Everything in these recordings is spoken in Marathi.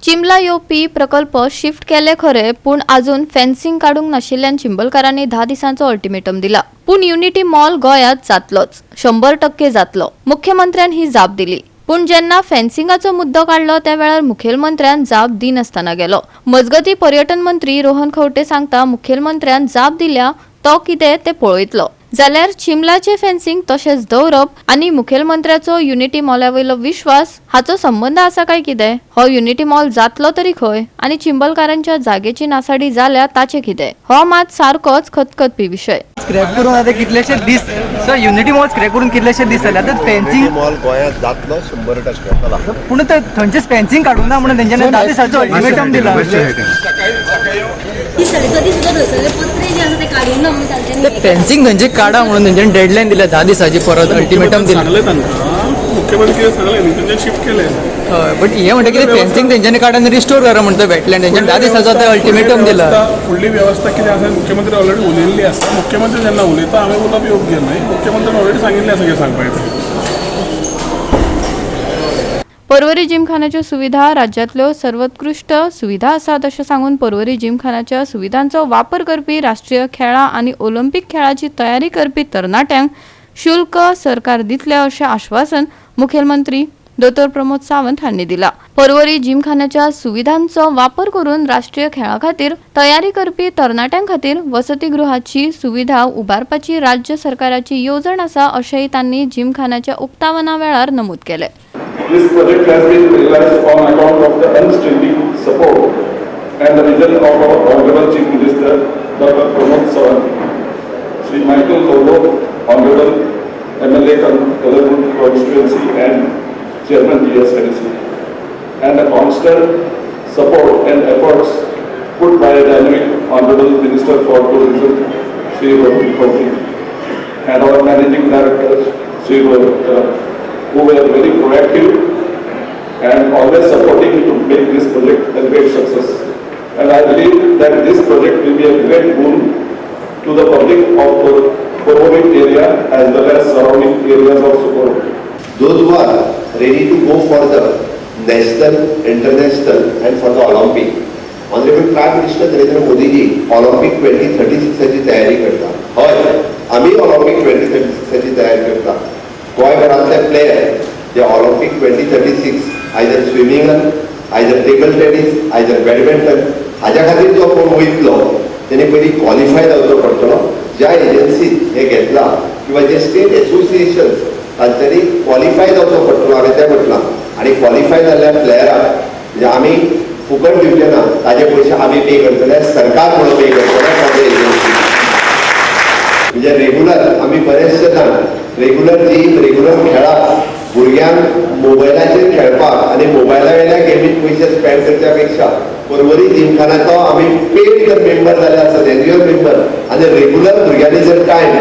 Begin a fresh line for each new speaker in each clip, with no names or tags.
चिंबला येवपी प्रकल्प शिफ्ट केले खरे, पूण अजून फेन्सिंग काडूंक नाशिल्ल्यान चिंबलकारांनी 10 दिसांचो अल्टिमेटम दिला। पूण युनिटी मॉल गोंयांत जातलोच, 100% जातलो। मुख्यमंत्र्यान ही जाप दिली। पूण जेन्ना फेन्सिंगाचो मुद्दो काडलो त्या वेळार मुखेलमंत्र्यान जाप दिनासतना गेलो। मजगती पर्यटन मंत्री रोहन खंवटे सांगता मुखेलमंत्र्यान जाप दिल्या तो कितें ते पळयतलो। जाल्यार चिंबलाचे फेन्सिंग तशेंच दवरप आनी मुखेलमंत्र्याचो युनिटी मॉलावयलो विश्वास हाचो संबंध आसा काय कितें? हो युनिटी मॉल जातलो तरी खंय आनी चिंबलकारांच्या जागेची नासाडी जाल्या ताचे कितें? हो मात सारकोच खतखतपी विशय।
स्क्रॅप करून आता कितलेशे दीस सो युनिटी मॉल स्क्रॅप करून कितलेशे दीस जाले। आता फेन्सिंग
मॉल गोंयांत जातलो 100%
पूण थंयचेच फेन्सिंग काडूंक ना म्हणून तेंच्यानी 10 दिसाचो अल्टिमेटम दिला। फेन्सिंग थंयचे काडा म्हणून तेंच्यानी डेडलायन दिल्या 10 दिसाची परत अल्टिमेटम दिला।
मुख्यमंत्री सांगले तेंच्यानी शिफ्ट केले।
हय बट हे म्हणटा की फेन्सिंग तेंच्यानी काडून रिस्टोर करा म्हणटा वेटलँड तेंच्यानी 10 दिसाचो आता अल्टिमेटम दिला।
फुडली व्यवस्था कितें आसा मुख्यमंत्री ऑलरेडी उलयल्ली आसा। मुख्यमंत्री जेन्ना उलयता आमी उलोवप योग्य न्हय। मुख्यमंत्र्यान ऑलरेडी सांगिल्लें आसा कितें सांगपाचें।
पर्वरी जिमखान्याच्यो सुविधा राज्यांतल्यो सर्वोत्कृष्ट सुविधा आसात अशें सांगून पर्वरी जिमखान्याच्या सुविधांचो वापर करपी राष्ट्रीय खेळां आनी ऑलिंपिक खेळाची तयारी करपी तरणाट्यांक शुल्क सरकार दितले अशें आश्वासन मुखेलमंत्री डॉ. प्रमोद सावंत हांणी दिला। पर्वरी जिमखान्याच्या सुविधांचो वापर करून राष्ट्रीय खेळां खातीर तयारी करपी तरणाट्यां खातीर वसतिगृहाची सुविधा उबारपाची राज्य सरकाराची येवजण आसा अशेंय तांणी जिमखान्याच्या उक्तावणा वेळार नमूद केलें।
This project has been realized on account of the unstanding support and the vision of our Honorable Chief Minister, Dr. Pramod Sawant, Sri Michael Gauba, Honorable MLA Kalarpur constituency and Chairman DSRC, and the constant support and efforts put by dynamic Honorable Minister for Tourism, Sri Rohit Khawte, and our Managing Director, Sri Rohit, who were very proactive and always supporting to make this project a great success. And I believe that this project will be a great boon to the public of the Porvorim area as well as surrounding areas of Sukhona.
Those who are ready to go for the national, international and for the Olympic, Honorable Prime Minister Narendra Modi ji Olympic 2036 ची तयारी करता। हय, आम्ही Olympic 2036 ची तयारी करता। गोंयभरांतले प्लेयर जे ऑलिंपिक 2036 आयदर स्विमिंगान, either table tennis, either badminton हाज्या खातीर जो कोण वयतलो तेणी पयलीं क्वॉलिफाय जावचो पडटलो। ज्या एजन्सीन हे घेतला किंवा जे स्टेट एसोसिएशन्स तांच्यांनी क्वॉलिफाय जावचो पडटलो हांवें तें म्हटलां। आनी क्वॉलिफाय जाल्ल्या प्लेयराक म्हणजे आमी फुकट दिवचे ना, ताजे पयशे आमी पे करतले, सरकार म्हणून पे करतले। म्हणजे रेग्युलर आमी बरेचशे जाण रेग्युलर जिम, रेग्युलर खेळाक भुरग्यांक मोबायलाचेर खेळपाक आनी मोबायला वयल्या गेमीक पयशे स्पेंड करच्या पेक्षा पर्वरी जिमखान्याचो आमी पेड जर मेंबर जाले आसत, एन्युअल मेंबर, आनी रेग्युलर भुरग्यांनी जर टायम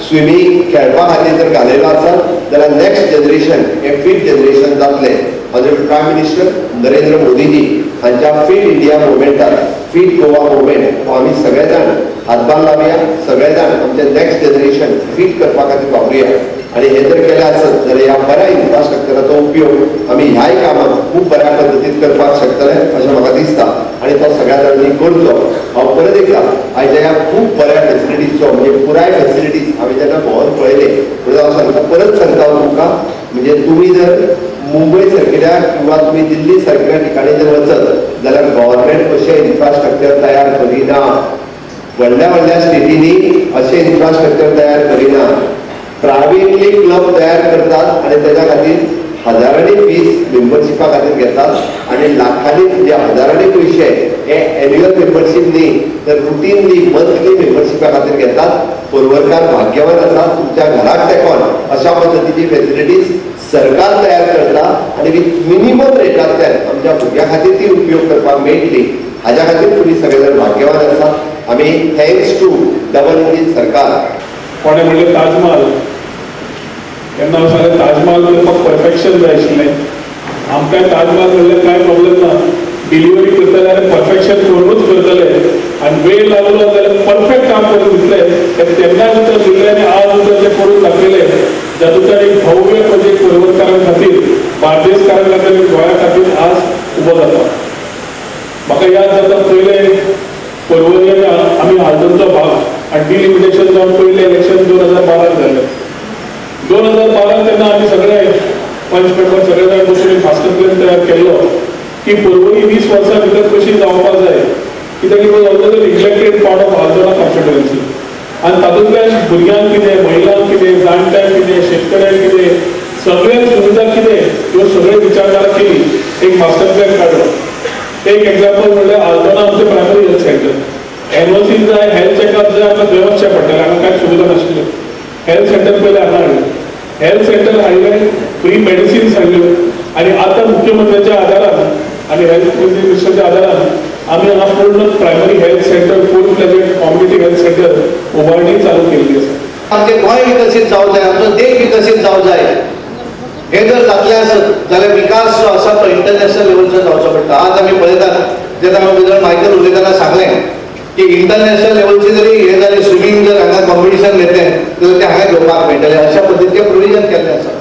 स्विमींग खेळपा खातीर जर घालयलो आसत जाल्यार नेक्स्ट जनरेशन हे फीट जनरेशन जातले। Honourable prime minister Narendra Modiji हांच्या फीट इंडिया मुवमेंटाक, फीट गोवा मुवमेंट आमी सगळे जाण हातभार लावया, सगळे जाण आमचे नेक्स्ट जनरेशन फीट करपा खातीर वापरुया। आणि हे जर केले आसत जाल्यार ह्या बऱ्या इन्फ्रास्ट्रक्चराचो उपयोग आमी ह्याय कामाक खूब बऱ्या पद्दतीन करपाक शकतले अशें म्हाका दिसता आणि तो सगळ्या जाणांनी करचो। हांव परत एकदा आयच्या ह्या खूब बऱ्या फॅसिलिटीजचो म्हणजे पुराय फॅसिलिटीज हांवें जेन्ना भोंवन पळयले म्हणून हांव सांगता, परत सांगता तुमकां, म्हणजे तुमी जर मुंबय सारकिल्या किंवा तुम्ही दिल्ली सारकिल्या ठिकाणी जर वचत जाल्यार गव्हर्नमेंट अशें इन्फ्रास्ट्रक्चर तयार करिना, व्हडल्या व्हडल्या स्टेटींनी अशें इन्फ्रास्ट्रक्चर तयार करिना। प्रायवेटली क्लब तयार करतात आणि त्याच्या खातीर हजारांनी फीस मेंबरशिपा खातीर घेतात आणि लाखांनी म्हणजे हजारांनी पयशे हे एन्युअल मेंबरशीप न्ही तर रुटीनली मंथली मेंबरशिपा खातीर घेतात। पर्वरकार भाग्यवान आसात, तुमच्या घराक तेकोन अशा पद्दतीची फॅसिलिटीज सरकार तयार करता आणि विथ मिनिमम रेटांतल्यान आमच्या भुरग्यां खातीर ती उपयोग करपाक मेळटली। हाज्या खातीर तुमी सगळे जाण भाग्यवान आसात। आमी थँक्स टू डबल इंजीन सरकार।
कोणे म्हणलें ताजमहल, तेन्ना हांव सांगलें ताजमहल करपाक परफेक्शन जाय आशिल्लें। आमकां ताजमहल म्हणल्यार कांय प्रॉब्लेम ना, डिलिव्हरी करतले जाल्यार परफेक्शन करूनच करतले आनी वेळ लागलो जाल्यार परफेक्ट काम करून दितले। तेन्ना उतर दिले आनी आज उतर ते करून दाखयले, जातूंतल्यान एक भव्य प्रोजेक्ट पर्वतकारां खातीर, बार्देसकारां खातीर, गोंया खातीर आज उबो जाता। म्हाका याद जाता पयले पर्वरी आमी हाल्दोणचो भाग आनी डिलिमिटेशन जावन पयलें इलेक्शन 2012 जालें. 2012 तेन्ना आमी सगळे पंच पेपर सगळे जाण बसून एक मास्टर प्लॅन तयार केल्लो की पर्वरी 20 वर्सां भितर कशी जावपाक जाय, कित्याक it was also neglected part of Aldona constituency. आनी तातूंतल्यान भुरग्यांक कितें, महिलांक कितें, जाणट्यांक कितें, शेतकऱ्यांक कितें, सगळे सुविधा कितें ह्यो सगळे विचारधारा केली, एक मास्टर प्लॅन काडलो. एक एग्जाम्पल म्हणल्यार हाल्दोणा आमचें प्रायमरी हेल्थ सेंटर. एनओसी जाय, हेल्थ चॅकअप जाय, आमकां थंय वचचें पडटलें, हांगा कांय सुविधा नाशिल्ल्यो. हेल्थ सेंटर पयलें हांगा हाडलें. हेल्थ सेंटर हाडलें, फ्री मेडिसिन्स हाडल्यो आनी आतां मुख्यमंत्र्याच्या आदारान आनी हेल्थ मिनिस्टरच्या आदारान आमी हांगा पूर्ण प्रायमरी हेल्थ सेंटर, फूल फ्लेजेड कम्युनिटी हेल्थ सेंटर उभारणी चालू केल्ली आसा.
आमचें गोंय विकसीत जावंक जाय, आमचो देश विकसीत जावंक जाय. हे जर जातलें आसत जाल्यार विकास जो आसा तो इंटरनॅशनल लेवलचो जावचो पडटा. आज आमी पळयतात जेन्ना हांवें मायकल उलयतना सांगलें की इंटरनॅशनल लेवलची जरी हे जालें, स्विमींग जर हांगा कॉम्पिटिशन घेतलें जाल्यार तें हांगा घेवपाक मेळटलें, अशा पद्दतीचें प्रोविजन केल्लें आसा.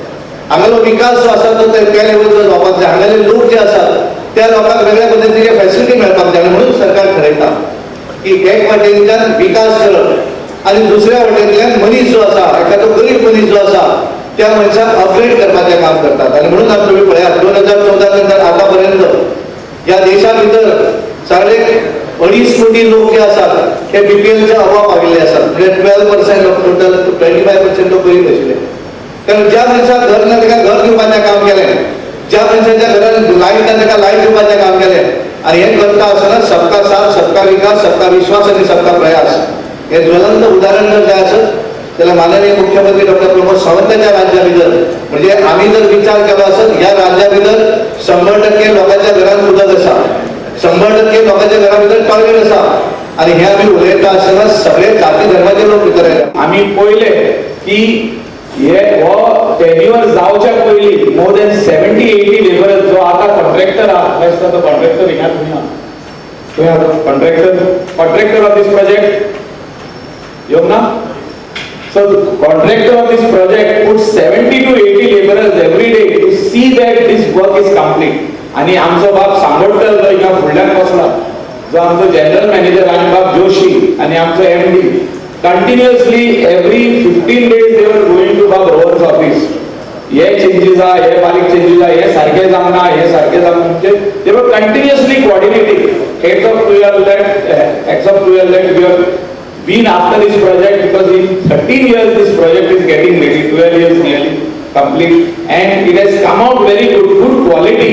हांगालो विकास जो आसा तो त्या लेवलचो जावपाक जाय. हांगाले लोक जे आसात त्या लोकांक वेगळ्या पद्दतीचे फॅसिलिटी मेळपाक जाय. म्हणून सरकार थारायता की एक वाटेंतल्यान विकास करप आनी दुसऱ्या वाटेंतल्यान मनीस जो आसा, एखादो गरीब मनीस जो आसा त्या मनशाक अपग्रेड करपाचें काम करतात. आनी म्हणून आमी तुमी पळयात 2014 नंतर आता पर्यंत ह्या देशा भितर साडे 2.5 कोटी लोक जे आसात हे बीपीएलचे अभाव पाविल्ले आसात. म्हणजे 12% ऑफ टोटल, 25% ऑफ गरीब आशिल्ले. कारण ज्या मनशाक घर ना ताका घर दिवपाचें काम केलें, ज्या मनशाच्या घरान लायट ना ताका लायट दिवपाचें काम केलें. आनी हें करता आसतना सबका साथ, सबका विकास, सबका विश्वास आनी सबका प्रयास हे ज्वलंत उदाहरण जर जाय आसत जाल्यार माननीय मुख्यमंत्री डॉक्टर प्रमोद सावंतांच्या राज्या भितर, म्हणजे आमी जर विचार केलो आसत ह्या राज्या भितर 100% लोकांच्या घरांत उदक आसा, 100% लोकांच्या घरा भितर टॉयलेट आसा. आनी हे आमी उलयता आसतना सगळे जाती धर्माचे लोक भितर आयले.
आमी पयले की हे हो टेन्युअर जावच्या पयलीं मोर दॅन 70-80 लेबरर्स जो आतां कॉन्ट्रॅक्टर आहा, तो कॉन्ट्रॅक्टर हिंगा तुमी आहा कॉन्ट्रॅक्टर ऑफ दीस प्रोजेक्ट येवंक ना. So the contractor of this project puts 70 to 80 laborers every day to see that this work is complete. आणि आमचो बाप सांगोडकर जो हिंगा फुडल्यान बसला, जो आमचो जनरल मॅनेजर आणि बाप जोशी आणि आमचो MD continuously every 15 days they were going to बाप रोवर्स ऑफिस. हे चेंजीस आहा, हे बारीक चेंजीस आहा, हे सारखे जावना, हे सारखे जावना, म्हणजे they were continuously coordinating. Heads of we have been after this project because in 13 years this project is getting ready, 12 years nearly complete, and it has come out very good quality.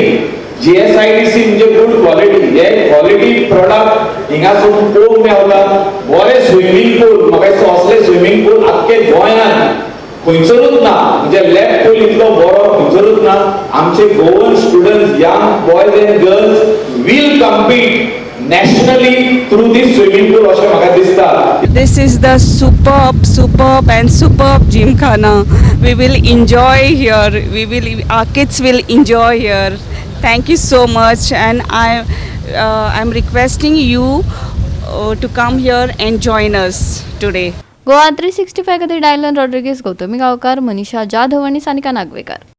GSIDC म्हणजे good quality, हे quality product हिंगासून पोवंक मेळटा. बरे स्विमींग पूल, म्हाका दिसता असले स्विमींग पूल आख्खे गोंयांत खंयसरूच ना, म्हणजे लॅब पूल इतलो बरो खंयसरूच ना. आमचे Goan students, young boys end girls will compete nationally through this swimming pool अशें म्हाका दिसता.
This is the superb and superb gymkhana. We will enjoy here. Our kids will enjoy here. Thank you so much, and I'm requesting you to come here and join us today.
Goa 365 खातीर डायलन रॉड्रिगीस, गौतमी गांवकार, मनीषा जाधव आनी सानिका नागवेकर.